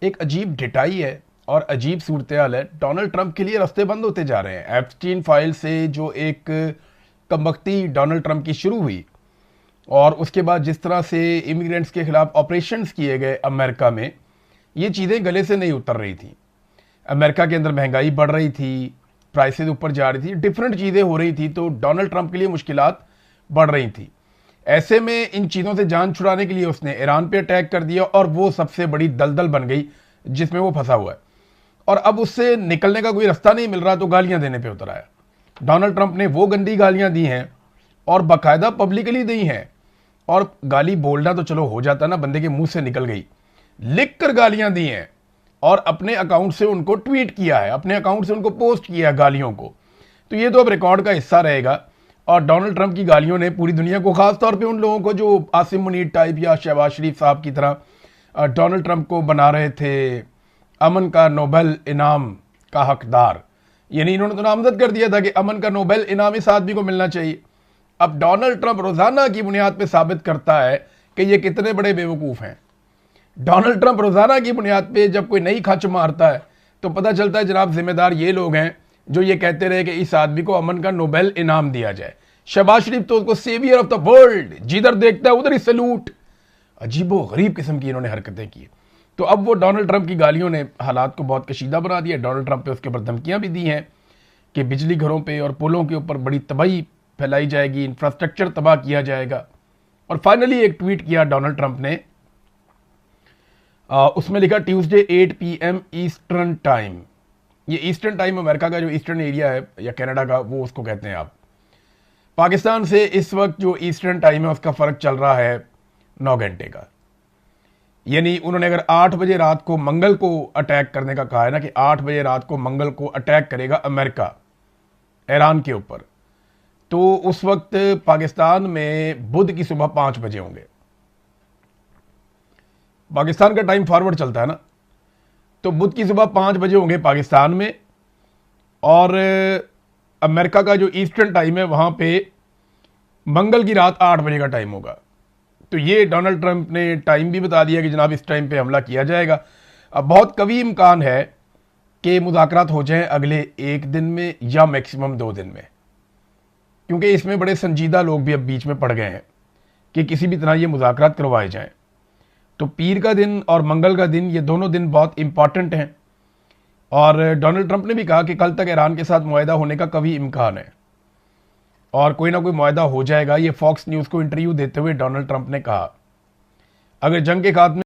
एक अजीब ढिठाई है और अजीब सूरत हाल है। डोनाल्ड ट्रंप के लिए रास्ते बंद होते जा रहे हैं। एप्स्टीन फाइल से जो एक कमबख्ती डोनाल्ड ट्रंप की शुरू हुई और उसके बाद जिस तरह से इमिग्रेंट्स के खिलाफ ऑपरेशंस किए गए अमेरिका में, ये चीज़ें गले से नहीं उतर रही थी। अमेरिका के अंदर महंगाई बढ़ रही थी, प्राइसेस ऊपर जा रही थी, डिफरेंट चीज़ें हो रही थी, तो डोनाल्ड ट्रंप के लिए मुश्किलात बढ़ रही थी। ऐसे में इन चीज़ों से जान छुड़ाने के लिए उसने ईरान पे अटैक कर दिया और वो सबसे बड़ी दलदल बन गई जिसमें वो फंसा हुआ है और अब उससे निकलने का कोई रास्ता नहीं मिल रहा, तो गालियां देने पे उतर आया। डोनाल्ड ट्रंप ने वो गंदी गालियां दी हैं और बाकायदा पब्लिकली दी हैं। और गाली बोलना तो चलो हो जाता ना, बंदे के मुंह से निकल गई, लिख कर गालियां दी हैं और अपने अकाउंट से उनको ट्वीट किया है, अपने अकाउंट से उनको पोस्ट किया है गालियों को। तो ये तो अब रिकॉर्ड का हिस्सा रहेगा। और डोनाल्ड ट्रंप की गालियों ने पूरी दुनिया को, खास तौर पे उन लोगों को जो आसिम मुनीर टाइप या शहबाज शरीफ साहब की तरह डोनाल्ड ट्रंप को बना रहे थे अमन का नोबेल इनाम का हकदार, यानी इन्होंने तो नामजद कर दिया था कि अमन का नोबेल इनाम इस आदमी को मिलना चाहिए। अब डोनाल्ड ट्रंप रोजाना की बुनियाद पर साबित करता है कि ये कितने बड़े बेवकूफ हैं। डोनाल्ड ट्रंप रोजाना की बुनियाद पे जब कोई नई खच मारता है तो पता चलता है जनाब जिम्मेदार ये लोग हैं जो ये कहते रहे कि इस आदमी को अमन का नोबेल इनाम दिया जाए। शहबाज शरीफ तो उसको सेवियर ऑफ द वर्ल्ड, जिधर देखता है उधर ही सैल्यूट। अजीबो गरीब किस्म की इन्होंने हरकतें की। तो अब वो डोनाल्ड ट्रंप की गालियों ने हालात को बहुत कशीदा बना दिया। डोनाल्ड ट्रंप पे उसके ऊपर धमकियां भी दी हैं कि बिजली घरों पे और पुलों के ऊपर बड़ी तबाही फैलाई जाएगी, इंफ्रास्ट्रक्चर तबाह किया जाएगा। और फाइनली एक ट्वीट किया डोनाल्ड ट्रंप ने, उसमें लिखा ट्यूसडे 8 PM ईस्टर्न टाइम। ये ईस्टर्न टाइम अमेरिका का जो ईस्टर्न एरिया है या कनाडा का, वो उसको कहते हैं आप। पाकिस्तान से इस वक्त जो ईस्टर्न टाइम है उसका फर्क चल रहा है 9 घंटे का। यानी उन्होंने अगर 8 बजे रात को मंगल को अटैक करने का कहा है ना, कि 8 बजे रात को मंगल को अटैक करेगा अमेरिका ईरान के ऊपर, तो उस वक्त पाकिस्तान में बुध की सुबह 5 बजे होंगे। पाकिस्तान का टाइम फॉरवर्ड चलता है ना, तो बुध की सुबह 5 बजे होंगे पाकिस्तान में और अमेरिका का जो ईस्टर्न टाइम है वहां पे मंगल की रात 8 बजे का टाइम होगा। तो ये डोनाल्ड ट्रंप ने टाइम भी बता दिया कि जनाब इस टाइम पे हमला किया जाएगा। अब बहुत कभी इम्कान है कि मुज़ाकरात हो जाएं अगले 1 दिन में या मैक्सिमम 2 दिन में, क्योंकि इसमें बड़े संजीदा लोग भी अब बीच में पड़ गए हैं कि किसी भी तरह ये मुज़ाकरात करवाए जाएं। तो पीर का दिन और मंगल का दिन, ये दोनों दिन बहुत इंपॉर्टेंट हैं। और डोनाल्ड ट्रंप ने भी कहा कि कल तक ईरान के साथ मुआहदा होने का कभी इम्कान है और कोई ना कोई मुआहदा हो जाएगा। ये फॉक्स न्यूज़ को इंटरव्यू देते हुए डोनाल्ड ट्रंप ने कहा। अगर जंग के खात्मे